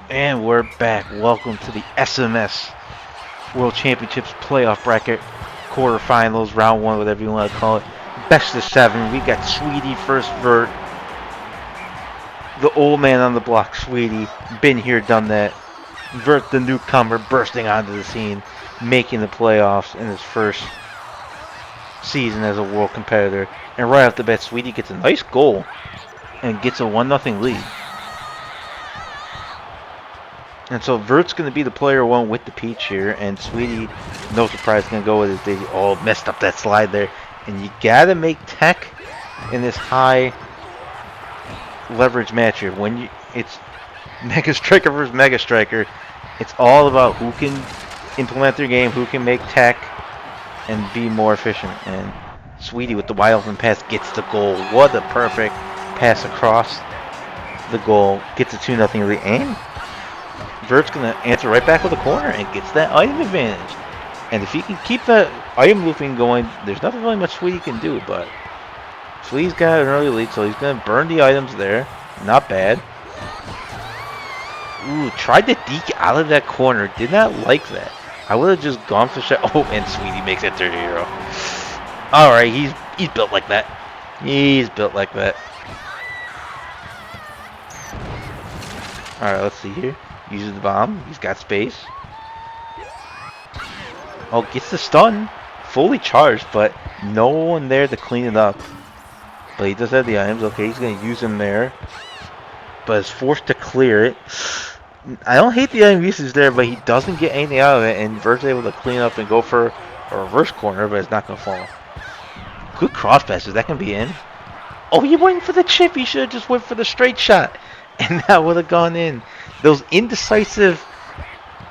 And we're back. Welcome to the SMS World Championships playoff bracket, quarterfinals, round one, whatever you want to call it. Best of seven. We got Sweetie first Vert, the old man on the block, Sweetie. Been here, done that. Vert, the newcomer, bursting onto the scene, making the playoffs in his first season as a world competitor. And right off the bat, Sweetie gets a nice goal and gets a 1-0 lead. And so Vert's going to be the player one with the peach here, and Sweetie, no surprise, going to go with his Daisy. Oh, messed up that slide there. And you got to make tech in this high leverage match here. When it's Mega Striker versus Mega Striker, it's all about who can implement their game, who can make tech, and be more efficient. And Sweetie with the wide open pass gets the goal. What a perfect pass across the goal. Gets a 2-0 lead. And Vert's going to answer right back with a corner and gets that item advantage. And if he can keep that item looping going, there's nothing really much Sweetie can do, but Sweetie's got an early lead, so he's going to burn the items there. Not bad. Ooh, tried to deke out of that corner. Did not like that. I would have just gone for shot. Oh, and Sweetie makes it 30-0. Alright, he's built like that. He's built like that. Alright, let's see here. Uses the bomb. He's got space. Oh, gets the stun. Fully charged, but no one there to clean it up. But he does have the items. Okay, he's going to use them there. But is forced to clear it. I don't hate the item usage there, but he doesn't get anything out of it. And Vert's able to clean up and go for a reverse corner, but it's not going to fall. Good cross passes. That can be in. Oh, he went for the chip. He should have just went for the straight shot. And that would have gone in. Those indecisive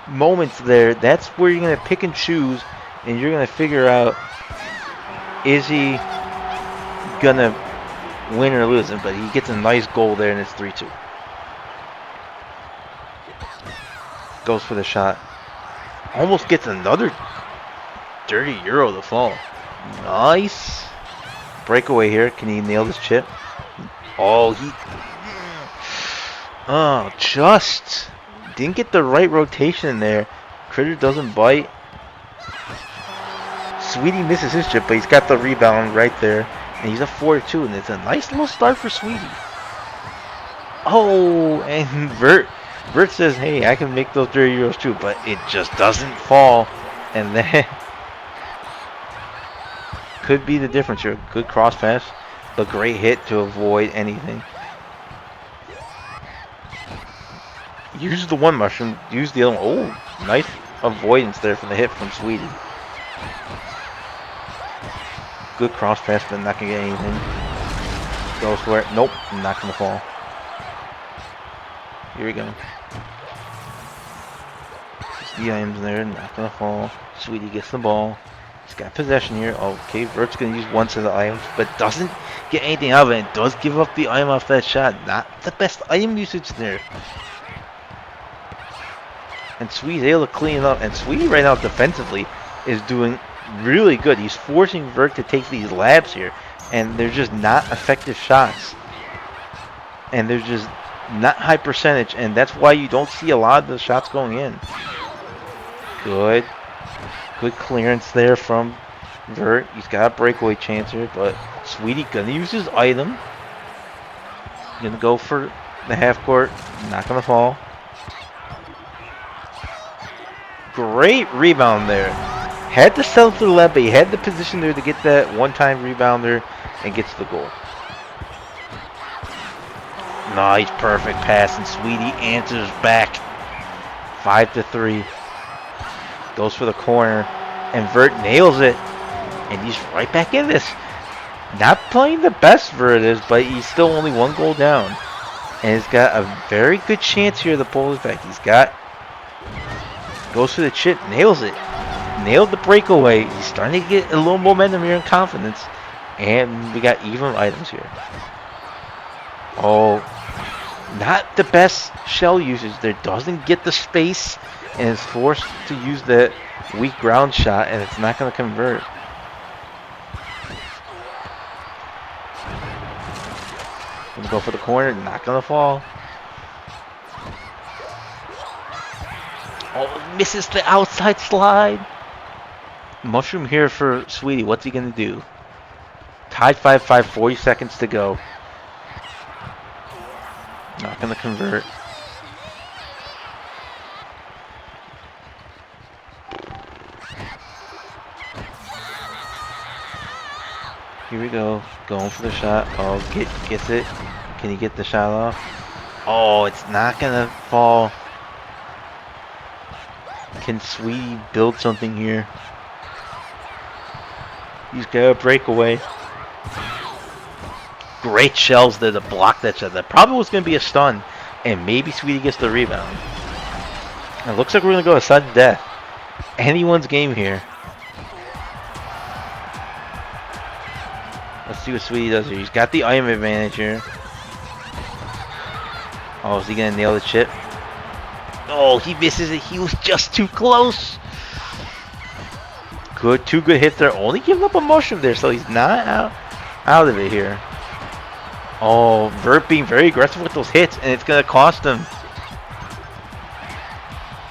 moments there, that's where you're going to pick and choose, and you're going to figure out, is he going to win or lose it? But he gets a nice goal there, and it's 3-2. Goes for the shot. Almost gets another dirty Euro to fall. Nice. Breakaway here. Can he nail this chip? Oh, just didn't get the right rotation in there. Critter doesn't bite. Sweetie misses his chip, but he's got the rebound right there. And he's a 4-2, and it's a nice little start for Sweetie. Oh, and Vert says, hey, I can make those 30 euros too, but it just doesn't fall. And then could be the difference here. Good cross pass, but great hit to avoid anything. Use the one mushroom, use the other one. Oh, nice avoidance there from the hit from Sweetie. Good cross pass, but not going to get anything. Goes for it. Nope, not going to fall. Here we go. Just the items there, not going to fall. Sweetie gets the ball. He's got possession here. Okay, Vert's going to use one set of items, but doesn't get anything out of it. It does give up the item off that shot. Not the best item usage there. And Sweetie's able to clean it up. And Sweetie right now defensively is doing really good. He's forcing Vert to take these labs here. And they're just not effective shots. And they're just not high percentage. And that's why you don't see a lot of the shots going in. Good. Good clearance there from Vert. He's got a breakaway chance here. But Sweetie gonna use his item. Gonna go for the half court. Not gonna fall. Great rebound there. Had to settle for the left, but he had the position there to get that one-time rebounder and gets the goal. Nice, perfect pass, and Sweetie answers back. 5-3. Goes for the corner, and Vert nails it, and he's right back in this. Not playing the best Vert is, but he's still only one goal down. And he's got a very good chance here to pull this back. He's got... Goes for the chip, nails it. Nailed the breakaway. He's starting to get a little momentum here and confidence. And we got even items here. Oh, not the best shell usage there. Doesn't get the space and is forced to use that weak ground shot, and it's not going to convert. Gonna go for the corner, not going to fall. Oh, misses the outside slide. Mushroom here for Sweetie. What's he going to do? Tied 5-5, 40 seconds to go. Not going to convert. Here we go. Going for the shot. Oh, gets it. Can he get the shot off? Oh, it's not going to fall. Can Sweetie build something here? He's got a breakaway. Great shells there to block that shot. That probably was going to be a stun. And maybe Sweetie gets the rebound. It looks like we're going to go to sudden death. Anyone's game here. Let's see what Sweetie does here. He's got the item advantage here. Oh, is he going to nail the chip? Oh, he misses it. He was just too close. Good, 2 good hits there. Only giving up a mushroom there, so he's not out of it here. Oh, Vert being very aggressive with those hits, and it's going to cost him.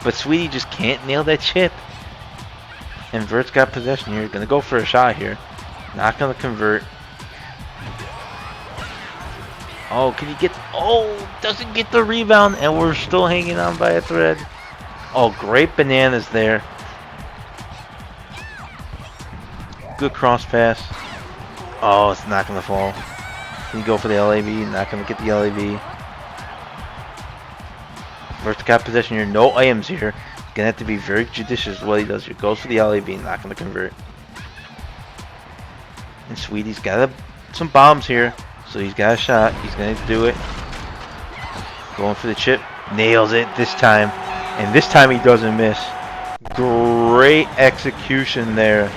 But Sweetie just can't nail that chip. And Vert's got possession here. Going to go for a shot here. Not going to convert. Oh, can he get... Oh, doesn't get the rebound, and we're still hanging on by a thread. Oh, great bananas there. Good cross pass. Oh, it's not going to fall. Can you go for the LAB? Not going to get the LAB. Vert's got possession here. No items here. Going to have to be very judicious what he does here. Goes for the LAB. Not going to convert. And Sweetie's got some bombs here. So he's got a shot. He's going to do it. Going for the chip. Nails it this time. And this time he doesn't miss. Great execution there.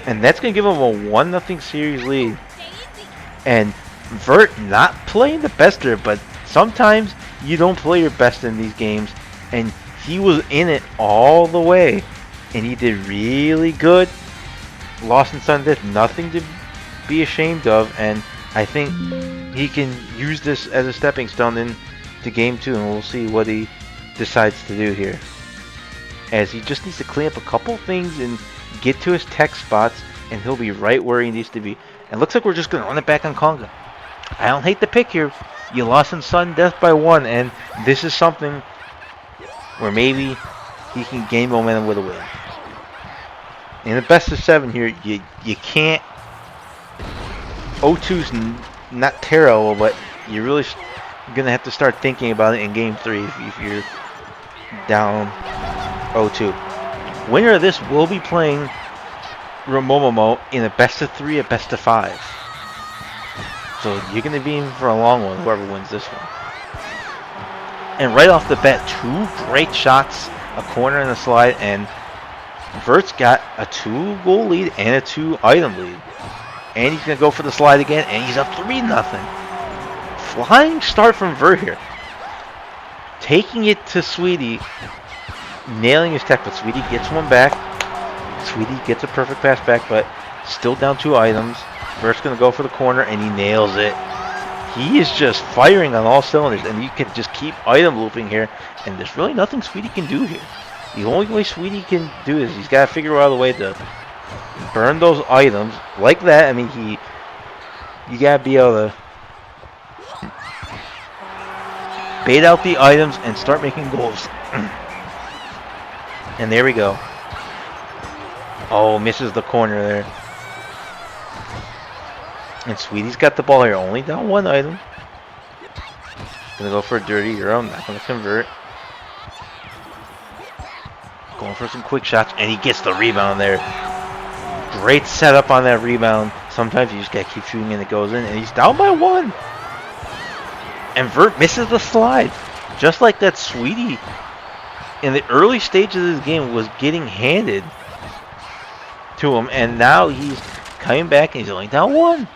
And that's going to give him a 1-0 series lead. And Vert not playing the best there, but sometimes you don't play your best in these games. And he was in it all the way. And he did really good. Lost in sudden death. Nothing to be ashamed of, and I think he can use this as a stepping stone into game 2, and we'll see what he decides to do here, as he just needs to clean up a couple things and get to his tech spots, and he'll be right where he needs to be. And looks like we're just going to run it back on Conga. I don't hate the pick here. You lost in sudden death by 1, and this is something where maybe he can gain momentum with a win. In the best of 7 here, you can't. 0-2's not terrible, but you're really going to have to start thinking about it in game 3 if you're down 0-2. Winner of this will be playing Romomomo in a best of 3, a best of 5. So you're going to be in for a long one, whoever wins this one. And right off the bat, 2 great shots, a corner and a slide, and Vert's got a 2-goal lead and a 2-item lead. And he's going to go for the slide again, and he's up 3-0. Flying start from Vert here. Taking it to Sweetie. Nailing his tech, but Sweetie gets one back. Sweetie gets a perfect pass back, but still down 2 items. Vert's going to go for the corner, and he nails it. He is just firing on all cylinders, and you can just keep item looping here, and there's really nothing Sweetie can do here. The only way Sweetie can do is he's got to figure out a way to burn those items like that. I mean, you got to be able to bait out the items and start making goals. And there we go. Oh, misses the corner there. And Sweetie's got the ball here, only down 1 item. Gonna go for a dirty Euro, not gonna convert. Going for some quick shots, and he gets the rebound there. Great setup on that rebound. Sometimes you just gotta keep shooting and it goes in, and he's down by 1. And Vert misses the slide. Just like that, Sweetie in the early stages of this game was getting handed to him, and now he's coming back and he's only down 1.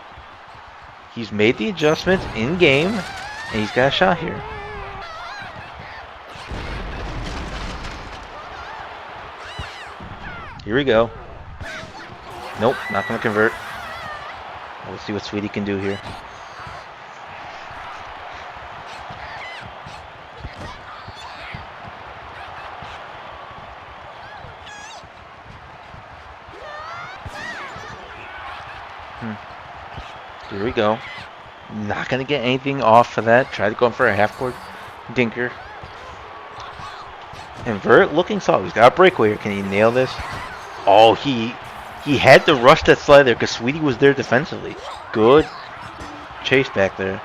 He's made the adjustments in game, and he's got a shot here. Here we go. Nope, not going to convert. Let's see what Sweetie can do here. Here we go. Not going to get anything off for that. Try to go for a half-court dinker. And Vert looking solid. He's got a breakaway here. Can he nail this? Oh, he had to rush that slide there because Sweetie was there defensively. Good chase back there.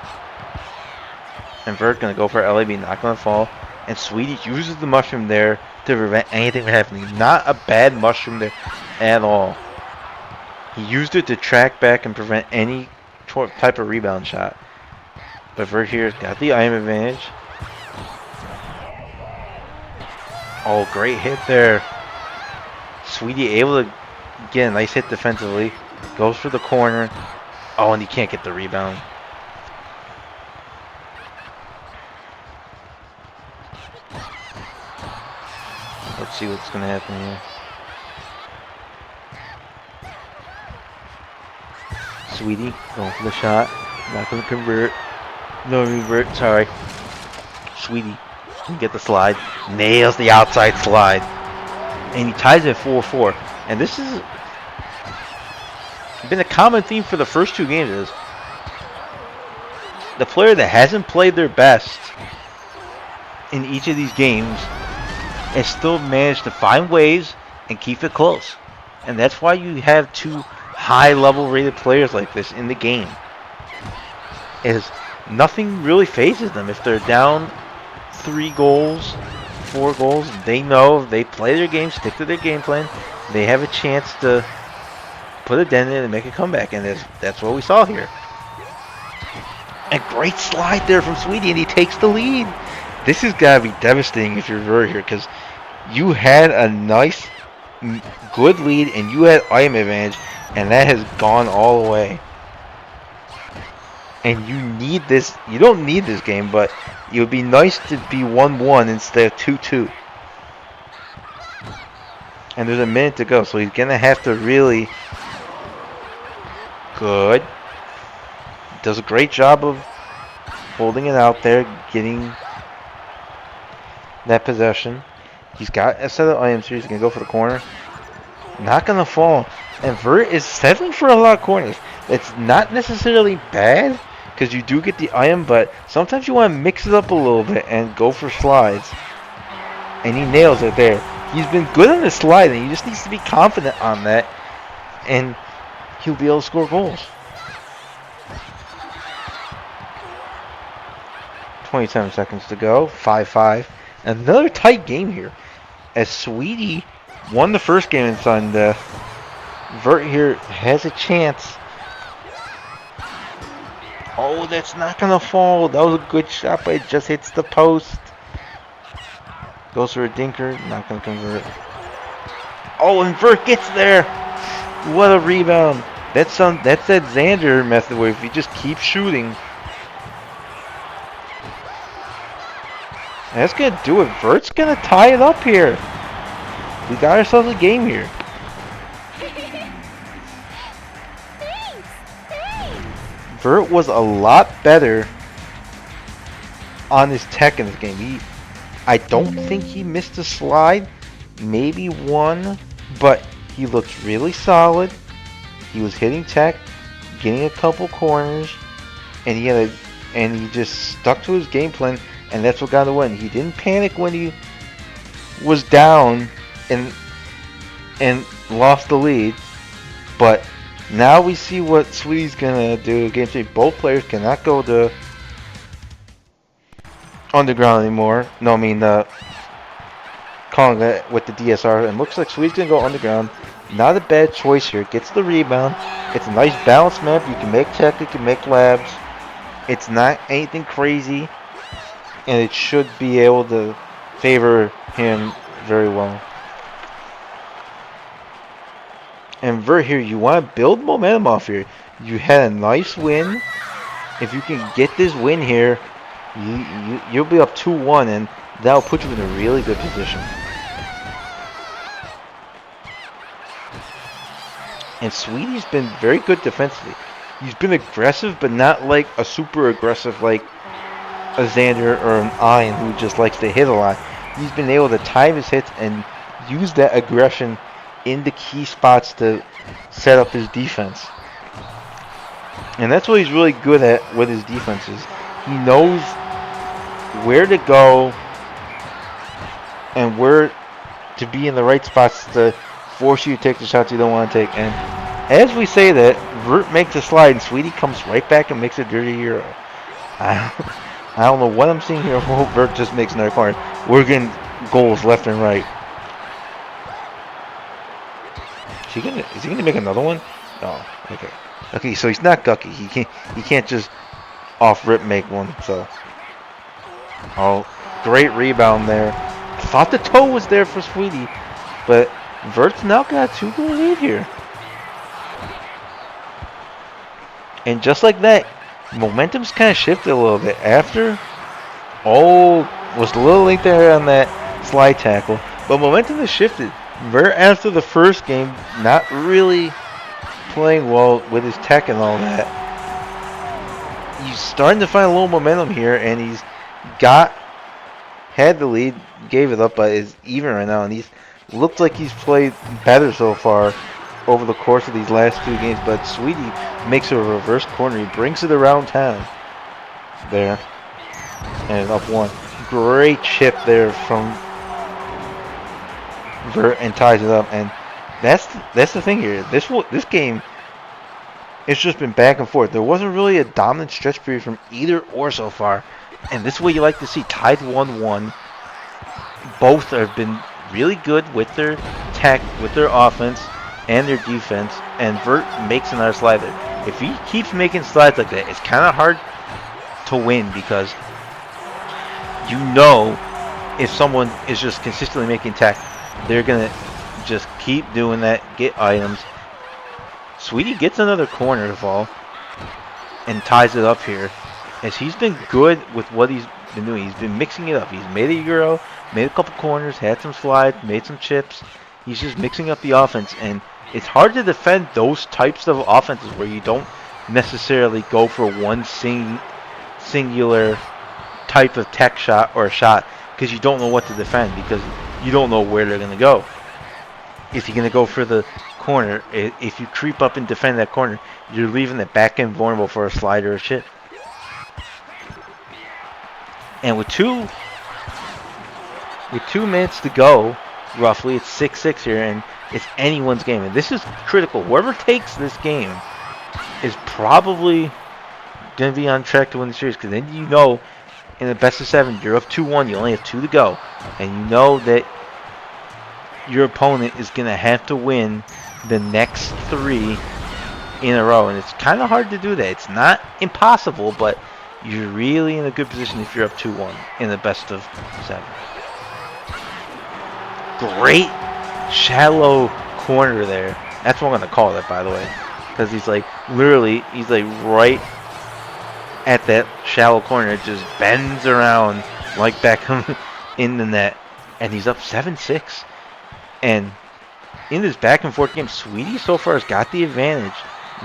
And Vert going to go for LAB. Not going to fall. And Sweetie uses the mushroom there to prevent anything from happening. Not a bad mushroom there at all. He used it to track back and prevent any type of rebound shot. But Vert here's got the iron advantage. Oh, great hit there. Sweetie able to get a nice hit defensively. Goes for the corner. Oh, and he can't get the rebound. Let's see what's going to happen here. Sweetie going for the shot. Not going to convert. No revert, sorry. Sweetie can get the slide. Nails the outside slide. And he ties it 4-4. And this has been a common theme for the first two games is the player that hasn't played their best in each of these games has still managed to find ways and keep it close. And that's why you have two high-level rated players like this in the game. Is nothing really phases them. If they're down 3 goals, 4 goals, they know if they play their game, stick to their game plan, they have a chance to put a dent in it and make a comeback. And that's what we saw here. A great slide there from Sweetie, and he takes the lead. This has got to be devastating if you're Vert here, because you had a nice, good lead, and you had item advantage, and that has gone all the way. And you need this. You don't need this game, but it would be nice to be 1-1 instead of 2-2. And there's a minute to go, so he's going to have to really... Good. Does a great job of holding it out there, getting that possession. He's got a set of items here. He's going to go for the corner. Not going to fall. And Vert is settling for a lot of corners. It's not necessarily bad, because you do get the item, but sometimes you want to mix it up a little bit and go for slides. And he nails it there. He's been good on the slide, and he just needs to be confident on that, and he'll be able to score goals. 27 seconds to go. 5-5. Another tight game here. As Sweetie won the first game in sudden death, Vert here has a chance. Oh, that's not going to fall. That was a good shot, but it just hits the post. Goes for a dinker. Not going to convert. Oh, and Vert gets there. What a rebound. That's that Xander method where if you just keep shooting. That's going to do it. Vert's going to tie it up here. We got ourselves a game here. Vert was a lot better on his tech in this game. I don't think he missed a slide. Maybe one. But he looked really solid. He was hitting tech, getting a couple corners. And he just stuck to his game plan. And that's what got the win. He didn't panic when he was down and lost the lead. But now we see what Sweetie's going to do. Game 3, both players cannot go to underground anymore. No, I mean, calling that with the DSR. And looks like Sweetie's going to go underground. Not a bad choice here. Gets the rebound. It's a nice balanced map. You can make tech, you can make labs. It's not anything crazy. And it should be able to favor him very well. And Vert here, you want to build momentum off here. You had a nice win. If you can get this win here, you'll be up 2-1, and that'll put you in a really good position. And Sweetie's been very good defensively. He's been aggressive, but not like a super aggressive like a Xander or an Ian who just likes to hit a lot. He's been able to time his hits and use that aggression in the key spots to set up his defense. And that's what he's really good at with his defenses. He knows where to go and where to be in the right spots to force you to take the shots you don't want to take. And as we say that, Vert makes a slide and Sweetie comes right back and makes a dirty hero. I don't know what I'm seeing here. I hope Vert just makes another corner. We're getting goals left and right. Is he gonna make another one? No. Okay. Okay, so he's not Gucky. He can't just off rip make one. So great rebound there. Thought the toe was there for Sweetie, but Vert's now got a 2-goal lead here. And just like that, momentum's kind of shifted a little bit. After, was a little late there on that slide tackle, but momentum has shifted. Vert, after the first game, not really playing well with his tech and all that. He's starting to find a little momentum here, and he's had the lead, gave it up, but is even right now, and he's looked like he's played better so far over the course of these last 2 games. But Sweetie makes a reverse corner. He brings it around town there, and up 1. Great chip there from Vert and ties it up. And that's the thing here. This game, it's just been back and forth. There wasn't really a dominant stretch period from either or so far. And this is what you like to see. Tied 1-1. Both have been really good with their tech, with their offense, and their defense. And Vert makes another slide there. If he keeps making slides like that, it's kind of hard to win, because you know if someone is just consistently making tech, they're going to just keep doing that, get items. Sweetie gets another corner to fall and ties it up here, as he's been good with what he's been doing. He's been mixing it up. He's made a euro, made a couple corners, had some slides, made some chips. He's just mixing up the offense, and it's hard to defend those types of offenses where you don't necessarily go for one singular type of tech shot or shot, because you don't know what to defend, because you don't know where they're going to go. If you're going to go for the corner, if you creep up and defend that corner, you're leaving the back end vulnerable for a slide or a chip. And with 2 minutes to go, roughly, it's 6-6 here, and it's anyone's game. And this is critical. Whoever takes this game is probably going to be on track to win the series, because then you know in the best of 7, you're up 2-1, you only have 2 to go, and you know that your opponent is going to have to win the next 3 in a row. And it's kind of hard to do that. It's not impossible, but you're really in a good position if you're up 2-1 in the best of 7. Great shallow corner there. That's what I'm going to call it, by the way, because he's like right at that shallow corner. It just bends around like Beckham in the net, and he's up 7-6. And in this back and forth game, Sweetie so far has got the advantage.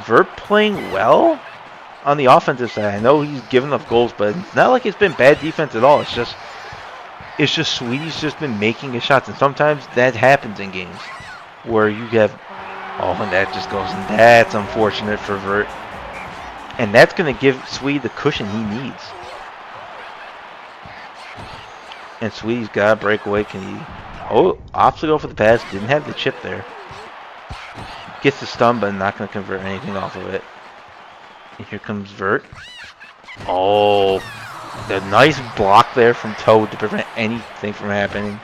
Vert playing well on the offensive side. I know he's given up goals, but it's not like it's been bad defense at all. It's just Sweetie's just been making his shots, and sometimes that happens in games where you have, and that just goes, and that's unfortunate for Vert. And that's going to give Sweetie the cushion he needs. And Sweetie's got a breakaway. Can he? Opts to go for the pass. Didn't have the chip there. Gets the stun, but not going to convert anything off of it. And here comes Vert. Oh, the nice block there from Toad to prevent anything from happening.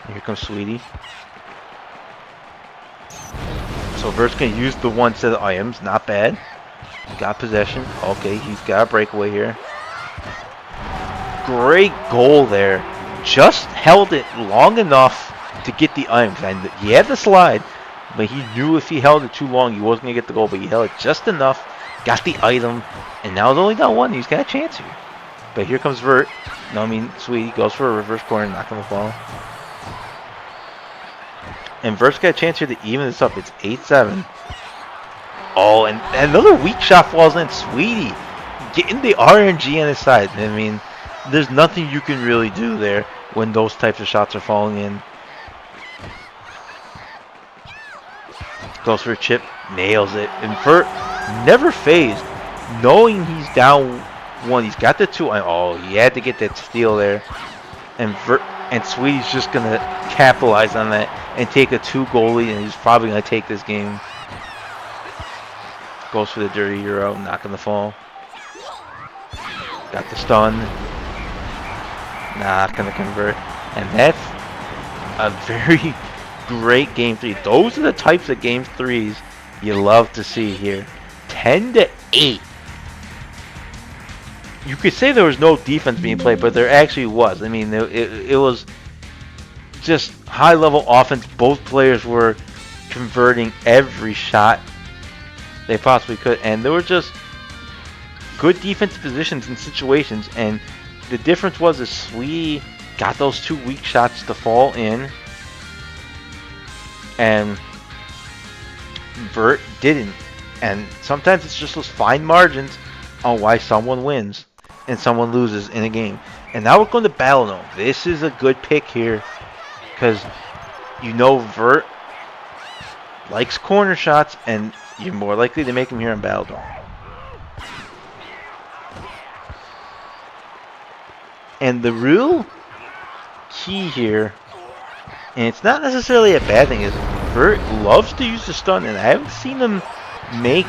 And here comes Sweetie. So Vert's going to use the 1 set of items. Not bad. Got possession. Okay, he's got a breakaway here. Great goal there. Just held it long enough to get the items. And he had the slide, but he knew if he held it too long, he wasn't going to get the goal. But he held it just enough, got the item, and now it's only down 1. He's got a chance here. But here comes Vert. Sweetie goes for a reverse corner, not going to fall. And Vert's got a chance here to even this up. It's 8-7. Oh, and another weak shot falls in. Sweetie getting the RNG on his side. I mean, there's nothing you can really do there when those types of shots are falling in. Goes for a chip, nails it. And never phased, knowing he's down one. He's got the two. Oh, he had to get that steal there, and Sweetie's just gonna capitalize on that and take a 2-goal lead, and he's probably gonna take this game. Goes for the dirty Euro, not gonna fall. Got the stun, not gonna convert, and that's a very great game 3. Those are the types of game 3s you love to see here. 10-8. You could say there was no defense being played, but there actually was. I mean, it was just high-level offense. Both players were converting every shot they possibly could, and there were just good defensive positions and situations. And the difference was that Sweetie got those 2 weak shots to fall in, and Vert didn't. And sometimes it's just those fine margins on why someone wins and someone loses in a game. And now we're going to Battle Dome. This is a good pick here because you know Vert likes corner shots, and you're more likely to make him here in Battle Dome. And the real key here, and it's not necessarily a bad thing, is Vert loves to use the stun, and I haven't seen him make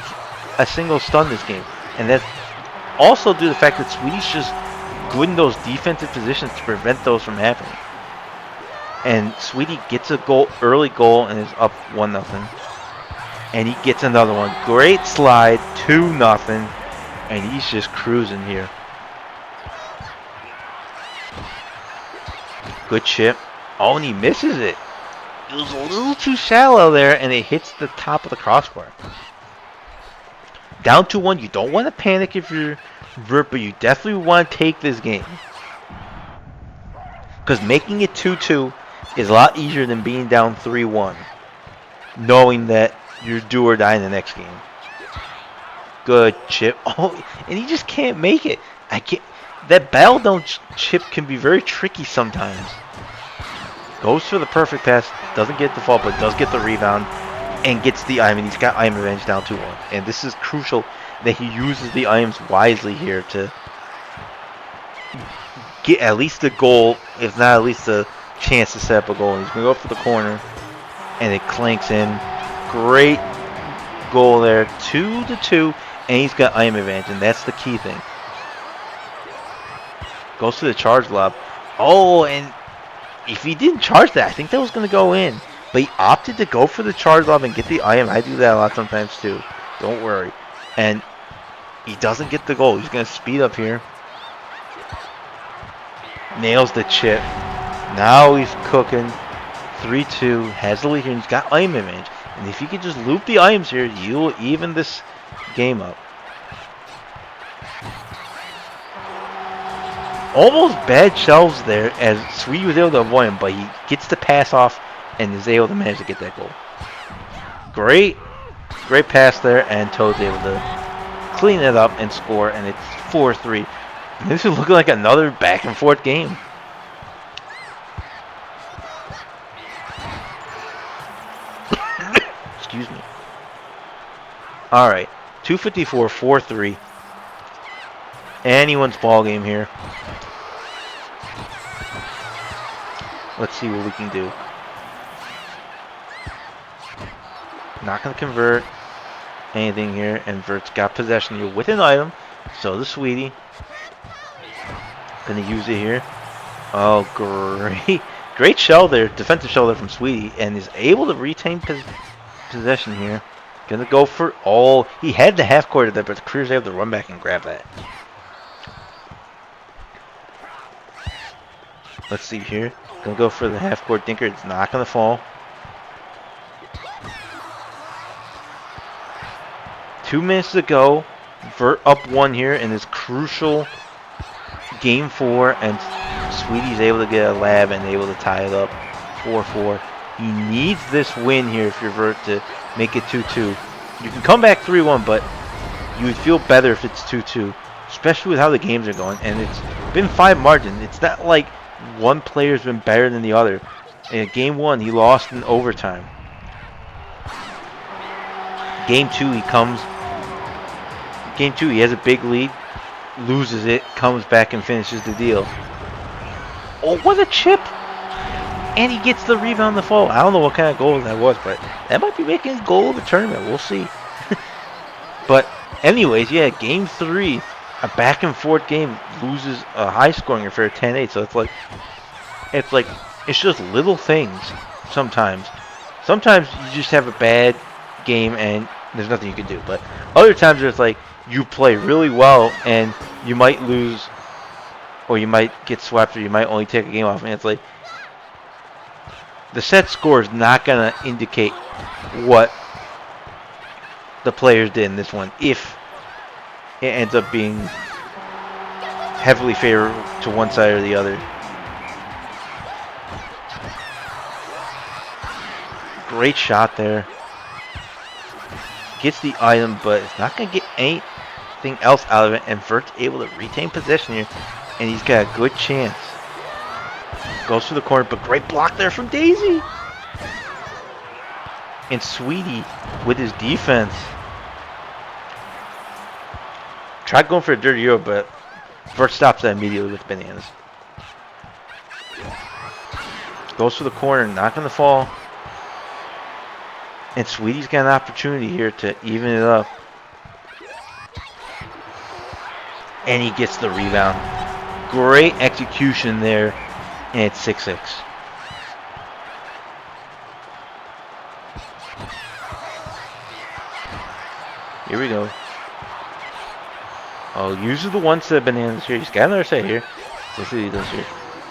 a single stun this game. And that's also due to the fact that Sweetie's just good in those defensive positions to prevent those from happening. And Sweetie gets a early goal, and is up 1-0. And he gets another one. Great slide, 2-0. And he's just cruising here. Good chip. Oh, and he misses it. It was a little too shallow there, and it hits the top of the crossbar. Down 2-1. You don't want to panic if you're Vert, but you definitely want to take this game. Because making it 2-2 is a lot easier than being down 3-1. Knowing that you're do or die in the next game. Good chip. Oh, and he just can't make it. That Battle Dome chip can be very tricky sometimes. Goes for the perfect pass. Doesn't get the fall, but does get the rebound. And gets the IM. And he's got IM revenge down 2-1. And this is crucial that he uses the IMs wisely here to get at least a goal, if not at least a chance to set up a goal. And he's going to go for the corner. And it clanks in. Great goal there. 2-2. And he's got IM advantage. And that's the key thing. Goes to the charge lob. Oh, and if he didn't charge that, I think that was going to go in. But he opted to go for the charge lob and get the IM. I do that a lot sometimes too. Don't worry. And he doesn't get the goal. He's going to speed up here. Nails the chip. Now he's cooking. 3-2. Has the lead here. And he's got IM advantage. And if he could just loop the IMs here, you'll even this game up. Almost bad shelves there as Sweetie was able to avoid him, but he gets the pass off and is able to manage to get that goal. Great pass there, and Toad's able to clean it up and score, and it's 4-3. This is looking like another back and forth game. Excuse me. Alright, 254, 4-3. Anyone's ball game here. Let's see what we can do. Not going to convert anything here. And Vert's got possession here with an item. So the Sweetie. Going to use it here. Oh, great. Great shell there. Defensive shell there from Sweetie. And is able to retain possession here. Going to go for... Oh, he had the half court there, but the Career's able to run back and grab that. Let's see here. Gonna go for the half-court dinker. It's not gonna fall. 2 minutes to go. Vert up 1 here in this crucial game 4, and Sweetie's able to get a lab and able to tie it up 4-4. He needs this win here if you're Vert to make it 2-2. You can come back 3-1, but you would feel better if it's 2-2, especially with how the games are going. And it's been 5 margin. It's not like one player's been better than the other. In game 1, he lost in overtime. Game 2, he comes game 2, he has a big lead, loses it, comes back and finishes the deal. Oh, what a chip! And he gets the rebound on the fall. I don't know what kind of goal that was, but that might be making his goal of the tournament. We'll see. But anyways, yeah, game 3, a back and forth game, loses a high scoring affair 10-8. So it's just little things sometimes. Sometimes you just have a bad game and there's nothing you can do. But other times it's like you play really well and you might lose, or you might get swept, or you might only take a game off, and it's like the set score is not going to indicate what the players did in this one if it ends up being heavily favored to one side or the other. Great shot there. Gets the item, but it's not going to get anything else out of it, and Vert's able to retain possession here, and he's got a good chance. Goes to the corner, but great block there from Daisy. And Sweetie with his defense. Tried going for a dirty euro, but Vert stops that immediately with bananas. Goes to the corner, not going to fall. And Sweetie's got an opportunity here to even it up. And he gets the rebound. Great execution there. And it's 6-6. Here we go. Oh, uses the one set bananas here. He's got another set here. Let's see what he does here.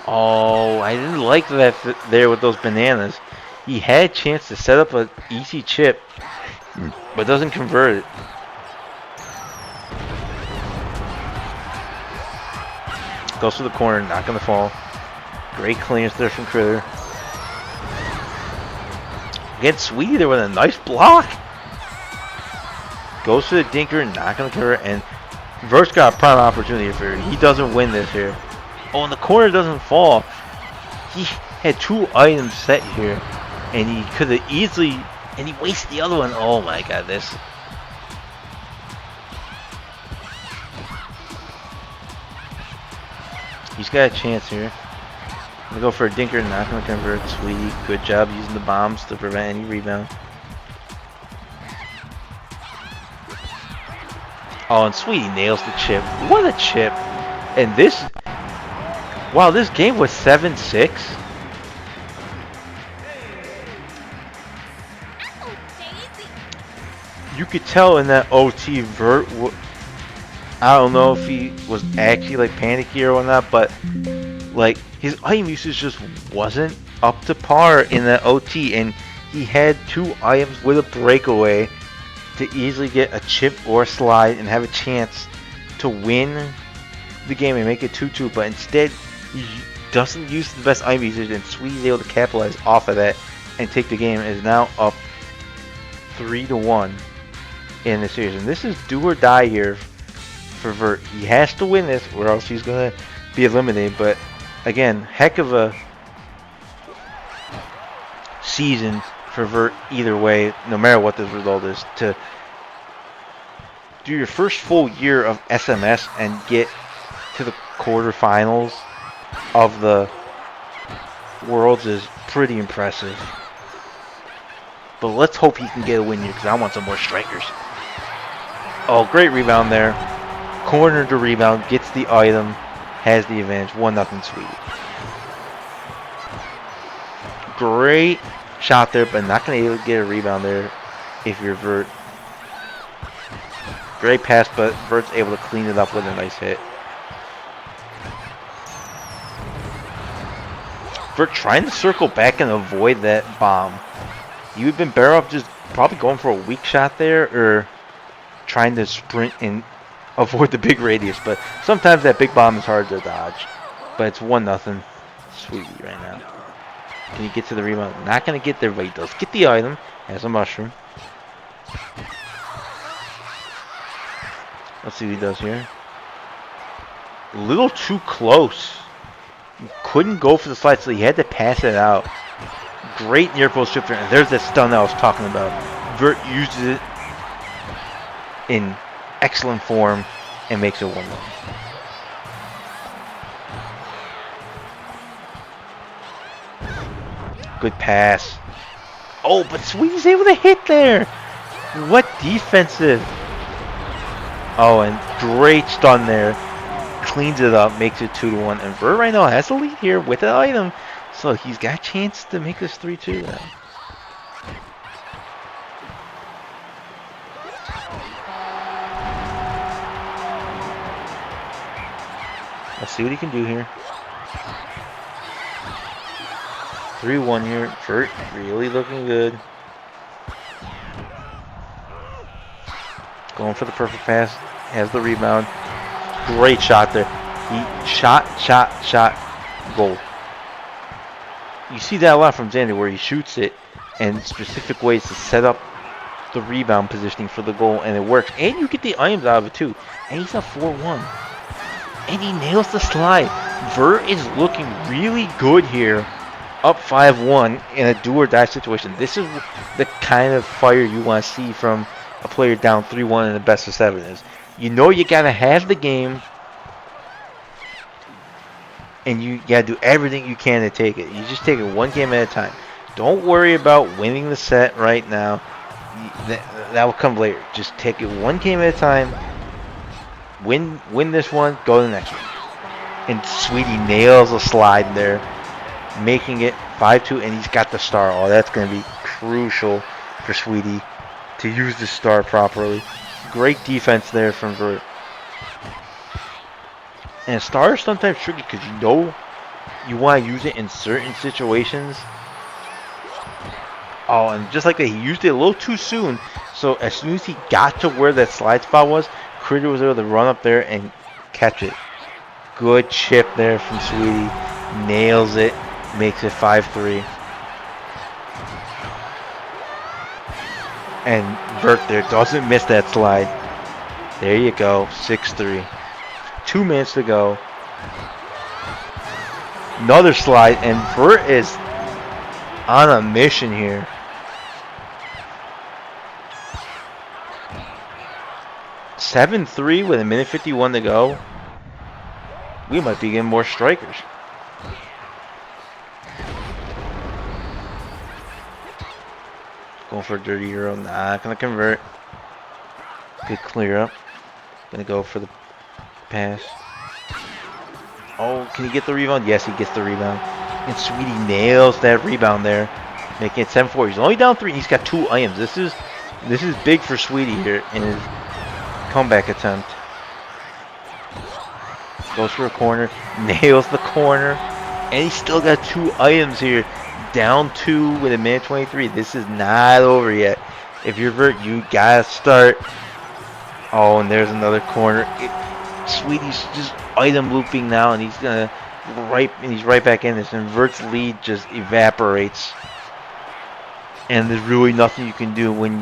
Oh, I didn't like that there with those bananas. He had a chance to set up an easy chip, but doesn't convert it. Goes to the corner, not going to fall. Great clearance there from Critter. Again, Sweetie there with a nice block. Goes to the dinker, not going to convert, and Vert's got a prime opportunity for it. He doesn't win this here. Oh, and the corner doesn't fall. He had 2 items set here, and he could have easily, and he wasted the other one. Oh my god, this. He's got a chance here. Gonna go for a dinker, not gonna convert. Sweetie, good job using the bombs to prevent any rebound. Oh, and Sweetie nails the chip. What a chip! And this, wow, this game was 7-6. You could tell in that OT Vert, I don't know if he was actually like panicky or whatnot, but like his item usage just wasn't up to par in that OT, and he had 2 items with a breakaway to easily get a chip or a slide and have a chance to win the game and make it 2-2, but instead he doesn't use the best item usage, and Sweetie's able to capitalize off of that and take the game. Is now up 3-1 in the series, and this is do or die here for Vert. He has to win this or else he's gonna be eliminated. But again, heck of a season for Vert either way, no matter what the result is. To do your first full year of SMS and get to the quarterfinals of the Worlds is pretty impressive. But let's hope he can get a win here, because I want some more strikers. Oh, great rebound there. Corner to rebound, gets the item, has the advantage. 1-0 Sweetie. Great shot there, but not going to get a rebound there if you're Vert. Great pass, but Vert's able to clean it up with a nice hit. Vert trying to circle back and avoid that bomb. You would have been better off just probably going for a weak shot there, or trying to sprint and avoid the big radius. But sometimes that big bomb is hard to dodge. But it's 1-0 Sweetie right now. Can he get to the rebound? Not going to get there, but he does get the item. Has a mushroom. Let's see what he does here. A little too close. Couldn't go for the slide, so he had to pass it out. Great near post shifter, and there's that stun that I was talking about. Vert uses it in excellent form and makes it 1-1. Good pass. Oh, but Sweetie's able to hit there. What defensive? Oh, and great stun there. Cleans it up, makes it 2-1. And Vert right now has the lead here with an item. So he's got a chance to make this 3-2 now. Let's see what he can do here. 3-1 here. Vert really looking good. Going for the perfect pass. Has the rebound. Great shot there. He shot, goal. You see that a lot from Xander where he shoots it in specific ways to set up the rebound positioning for the goal, and it works. And you get the items out of it too. And he's up 4-1. And he nails the slide. Vert is looking really good here. Up 5-1 in a do or die situation. This is the kind of fire you want to see from a player down 3-1 in the best of 7 is. You know you gotta have the game, and you gotta do everything you can to take it. You just take it one game at a time. Don't worry about winning the set right now. That will come later. Just take it one game at a time. Win this one, go to the next one. And Sweetie nails a slide there, making it 5-2, and he's got the star. Oh, that's going to be crucial for Sweetie to use the star properly. Great defense there from Vert. And a star is sometimes tricky because you know you want to use it in certain situations. Oh, and just like that, he used it a little too soon. So as soon as he got to where that slide spot was, Critter was able to run up there and catch it. Good chip there from Sweetie. Nails it. Makes it 5-3. And Vert there doesn't miss that slide. There you go. 6-3. 2 minutes to go. Another slide. And Vert is on a mission here. (7-3) with 1:51 to go. We might be getting more strikers. Going for a dirty euro. Not going to convert. Good clear up. Going to go for the pass. Oh, can he get the rebound? Yes, he gets the rebound. And Sweetie nails that rebound there, making it 7-4. He's only down 3. And he's got 2 items. This is big for Sweetie here in his comeback attempt. Goes for a corner, nails the corner, and he's still got 2 items here. Down 2 with 1:23. This is not over yet. If you're Vert, you gotta start. Oh, and there's another corner. Sweetie's just item looping now, and he's right back in this. And Vert's lead just evaporates. And there's really nothing you can do when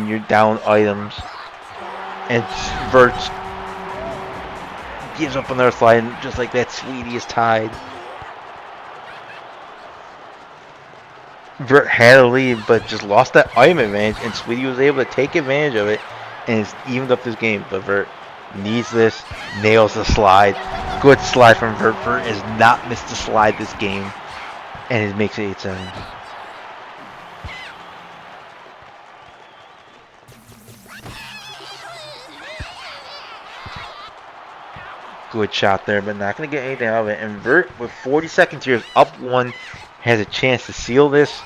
you're down items. And Vert gives up another slide, and just like that, Sweetie is tied. Vert had a lead, but just lost that item advantage, and Sweetie was able to take advantage of it, and it's evened up this game. But Vert needs this, nails the slide. Good slide from Vert. Vert has not missed a slide this game, and it makes it 8-7. Good shot there, but not going to get anything out of it. And Vert, with 40 seconds here, is up 1, has a chance to seal this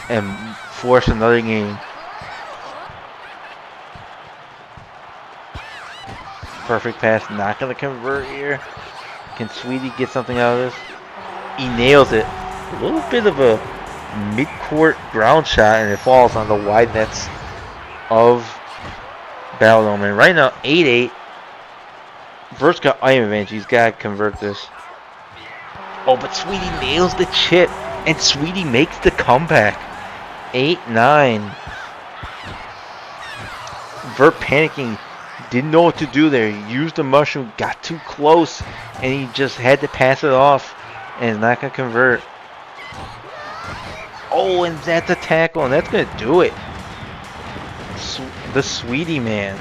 and force another game. Perfect pass, not going to convert here. Can Sweetie get something out of this? He nails it. A little bit of a mid-court ground shot, and it falls on the wide nets of Battledome. And right now, 8-8. Vert's got item advantage. He's got to convert this. Oh, but Sweetie nails the chip. And Sweetie makes the comeback. 8-9. Vert panicking. Didn't know what to do there. He used the mushroom. Got too close. And he just had to pass it off. And is not going to convert. Oh, and that's a tackle. And that's going to do it. The SweetieMan.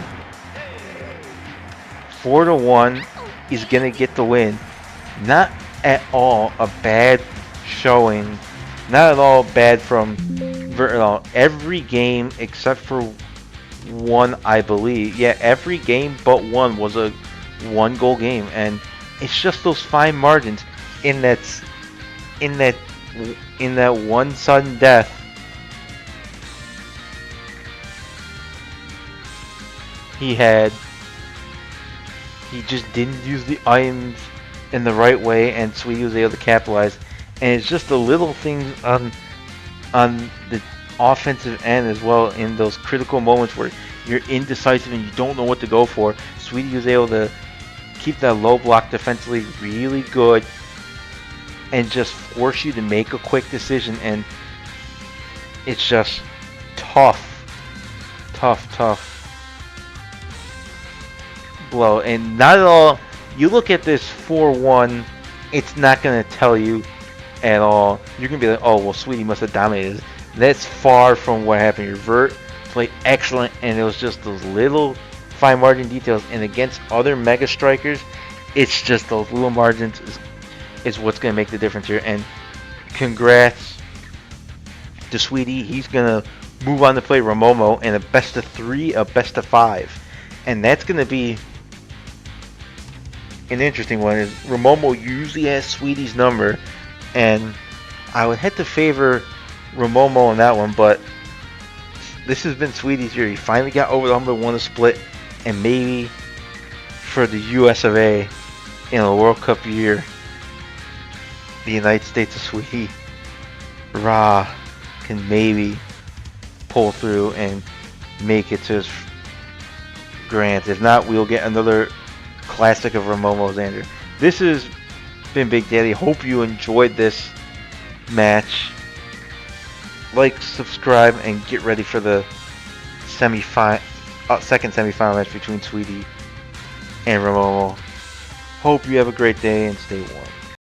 4-1 is gonna get the win. Not at all a bad showing. Not at all bad from Vert at all. Every game except for one, I believe. Yeah, every game but one was a one-goal game, and it's just those fine margins in that in that in that one sudden death. He just didn't use the items in the right way, and Sweetie was able to capitalize. And it's just the little things on the offensive end as well, in those critical moments where you're indecisive and you don't know what to go for. Sweetie was able to keep that low block defensively really good and just force you to make a quick decision. And it's just tough blow. And not at all, you look at this 4-1, it's not going to tell you at all. You're going to be like, oh, well, Sweetie must have dominated. That's far from what happened. Your Vert played excellent, and it was just those little fine margin details. And against other mega strikers, it's just those little margins is what's going to make the difference here. And congrats to Sweetie. He's going to move on to play Romomo in a best of 3, a best of 5. And that's going to be an interesting one. Is Romomo usually has Sweetie's number, and I would have to favor Romomo on that one, but this has been Sweetie's year. He finally got over the hump and won a split, and maybe for the US of A in a World Cup year, the United States of Sweetie Ra can maybe pull through and make it to his grand. If not, we'll get another classic of Romomo Xander. This has been Big Daddy. Hope you enjoyed this match. Like, subscribe, and get ready for the second semifinal match between Sweetie and Romomo. Hope you have a great day and stay warm.